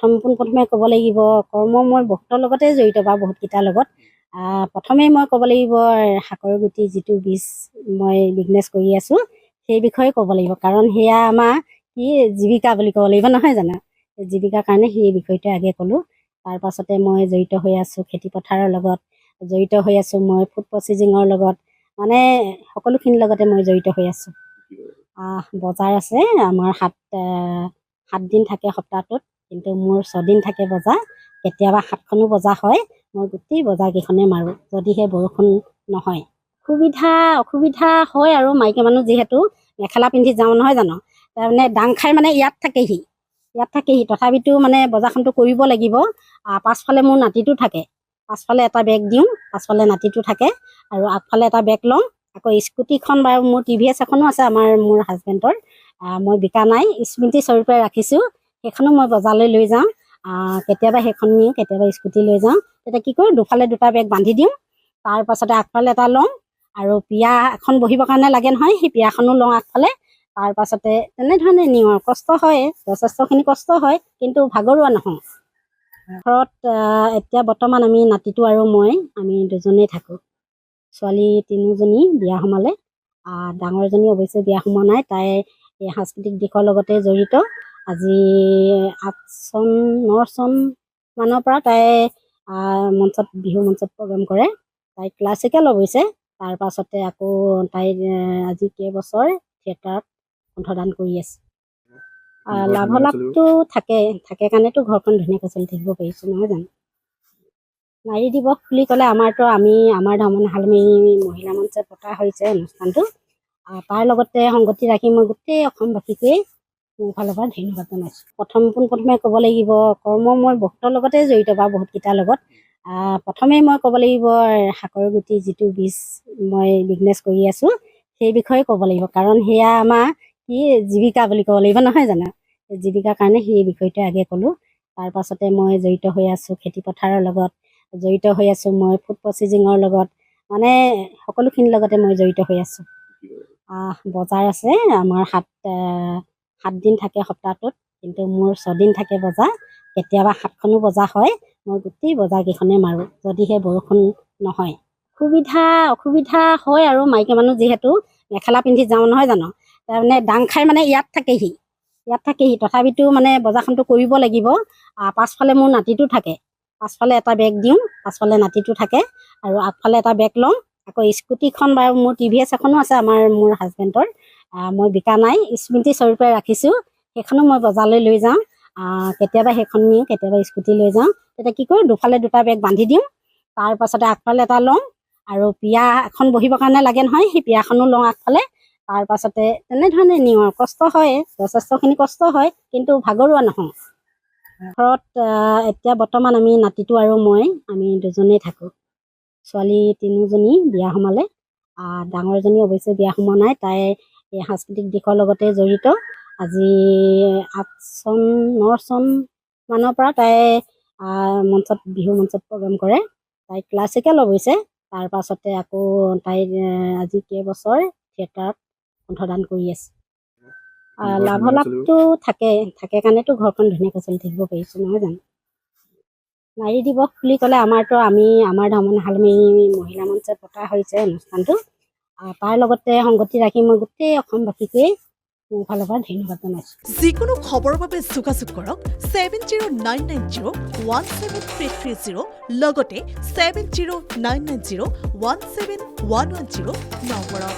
পোনপ্ৰথমে ক'ব লাগিব কৰ্ম মই বহুতৰ লগতে জড়িত বা বহুতকেইটাৰ লগত। প্ৰথমেই মই ক'ব লাগিব শাকৰ গুটি যিটো বীজ মই বিজনেছ কৰি আছোঁ সেই বিষয়ে ক'ব লাগিব, কাৰণ সেয়া আমাৰ কি জীৱিকা বুলি ক'ব লাগিব নহয় জানো। জীৱিকাৰ কাৰণে সেই বিষয়টো আগে ক'লোঁ। তাৰপাছতে মই জড়িত হৈ আছোঁ খেতি পথাৰৰ লগত, জড়িত হৈ আছোঁ মই ফুড প্ৰচেছিঙৰ লগত, মানে সকলোখিনিৰ লগতে মই জড়িত হৈ আছোঁ। বজাৰ আছে আমাৰ 7 দিন থাকে সপ্তাহটোত, কিন্তু মোৰ 6 দিন থাকে বজাৰ। কেতিয়াবা 7খনো বজাৰ হয়। মই গোটেই বজাৰকেইখনেই মাৰোঁ যদিহে বৰষুণ নহয়। অসুবিধা হয় আৰু মাইকী মানুহ যিহেতু মেখেলা পিন্ধি যাওঁ নহয় জানো, তাৰমানে দাং খাই মানে ইয়াত থাকেহি তথাপিতো মানে বজাৰখনটো কৰিব লাগিব। পাছফালে মোৰ নাতিটো থাকে, পাছফালে এটা বেগ দিওঁ, পাছফালে নাতিটো থাকে আৰু আগফালে এটা বেগ লওঁ। আকৌ স্কুটিখন বাৰু মোৰ TVS এখনো আছে মোৰ হাজবেণ্ডৰ, মই বিকা নাই, স্মৃতি স্বৰূপে ৰাখিছোঁ। সেইখনো মই বজাৰলৈ লৈ যাওঁ। কেতিয়াবা সেইখন নিওঁ, কেতিয়াবা স্কুটি লৈ যাওঁ। তেতিয়া কি কৰোঁ দুফালে 2টা বেগ বান্ধি দিওঁ, তাৰপাছতে আগফালে এটা লওঁ আৰু পিয়া এখন বহিবৰ কাৰণে লাগে নহয়, সেই পিয়াখনো লওঁ আগফালে। তাৰপাছতে তেনেধৰণে নিওঁ আৰু কষ্ট হয়, যথেষ্টখিনি কষ্ট হয়, কিন্তু ভাগৰুৱা নহয়। ঘৰত এতিয়া বৰ্তমান আমি নাতিটো আৰু আমি দুজনেই থাকোঁ। ছোৱালী 3জনী বিয়া সোমালে। ডাঙৰজনী অৱশ্যে বিয়া সোমোৱা নাই, তাই এই সাংস্কৃতিক দিশৰ লগতে জড়িত। আজি 8 চন 9 চন মানৰ পৰা তাই বিহু মঞ্চত প্ৰগ্ৰেম কৰে। তাই ক্লাছিকেল অৱশ্যে। তাৰপাছতে আকৌ তাই আজি কেইবছৰ থিয়েটাৰত কণ্ঠদান কৰি আছে। লাভালাভটো থাকে কাৰণেতো ঘৰখন ধুনীয়াকৈ চলি থাকিব পাৰিছোঁ নহয় জানো। নাৰী দিৱস বুলি ক'লে আমাৰ ধামনীশালমাৰী মহিলা মঞ্চত পতা হৈছে অনুষ্ঠানটো। তাৰ লগতে সংগতি ৰাখি মই গোটেই অসমবাসীকে মোৰ ফালৰ পৰা ধন্যবাদ জনাইছোঁ। পোনপ্ৰথমে ক'ব লাগিব কৰ্ম মই বহুতৰ লগতে জড়িত বা বহুতকেইটাৰ লগত। প্ৰথমেই মই ক'ব লাগিব শাকৰ গুটি যিটো বীজ মই বিজনেছ কৰি আছোঁ সেই বিষয়ে ক'ব লাগিব, কাৰণ সেয়া আমাৰ কি জীৱিকা বুলি ক'ব লাগিব নহয় জানো। জীৱিকাৰ কাৰণে সেই বিষয়টো আগে ক'লোঁ। তাৰপাছতে মই জড়িত হৈ আছোঁ খেতি পথাৰৰ লগত, জড়িত হৈ আছোঁ মই ফুড প্ৰচেছিঙৰ লগত, মানে সকলোখিনিৰ লগতে মই জড়িত হৈ আছোঁ। বজাৰ আছে আমাৰ 7 দিন থাকে সপ্তাহটোত, কিন্তু মোৰ 6 দিন থাকে বজাৰ। কেতিয়াবা 7খনো বজাৰ হয়। মই গোটেই বজাৰকেইখনেই মাৰোঁ যদিহে বৰষুণ নহয়। অসুবিধা হয় আৰু মাইকী মানুহ যিহেতু মেখেলা পিন্ধি যাওঁ নহয় জানো, তাৰমানে দাং খাই মানে ইয়াত থাকেহি তথাপিতো মানে বজাৰখনটো কৰিব লাগিব। পাছফালে মোৰ নাতিটো থাকে, পাছফালে এটা বেগ দিওঁ, পাছফালে নাতিটো থাকে আৰু আগফালে এটা বেগ লওঁ। আকৌ স্কুটিখন বাৰু মোৰ TVS এখনো আছে মোৰ হাজবেণ্ডৰ, মই বিকা নাই, স্মৃতি স্বৰূপে ৰাখিছোঁ। সেইখনো মই বজাৰলৈ লৈ যাওঁ। কেতিয়াবা সেইখন নিওঁ, কেতিয়াবা স্কুটি লৈ যাওঁ। তেতিয়া কি কৰোঁ দুফালে 2টা বেগ বান্ধি দিওঁ, তাৰপাছতে আগফালে এটা লওঁ আৰু পিয়া এখন বহিবৰ কাৰণে লাগে নহয়, সেই পিয়াখনো লওঁ আগফালে। তাৰপাছতে তেনেধৰণে নিওঁ আৰু কষ্ট হয়, যথেষ্টখিনি কষ্ট হয়, কিন্তু ভাগৰুৱা নহয়। ঘৰত এতিয়া বৰ্তমান আমি নাতিটো আৰু আমি দুজনেই থাকোঁ। ছোৱালী 3জনী বিয়া সোমালে। ডাঙৰজনী অৱশ্যে বিয়া সোমোৱা নাই, তাই এই সাংস্কৃতিক দিশৰ লগতে জড়িত। আজি 8 চন 9 চন মানৰ পৰা তাই বিহু মঞ্চত প্ৰগ্ৰেম কৰে। তাই ক্লাছিকেল অৱশ্যে। তাৰপাছতে আকৌ তাই আজি কেইবছৰ থিয়েটাৰত কণ্ঠদান কৰি আছে। লাভালাভটো থাকে কাৰণেতো ঘৰখন ধুনীয়াকৈ চলি থাকিব পাৰিছোঁ নহয় জানো। নাৰী দিৱস বুলি ক'লে আমাৰ ধামনীশালমাৰী মহিলা মঞ্চত পতা হৈছে অনুষ্ঠানটো। তাৰ লগতে সংগতি ৰাখি মই গোটেই অসমবাসীকে মোৰ ফালৰ পৰা ধন্যবাদ জনাইছোঁ। যিকোনো খবৰৰ বাবে যোগাযোগ কৰক 7099017330 লগতে 7099017110 নম্বৰত।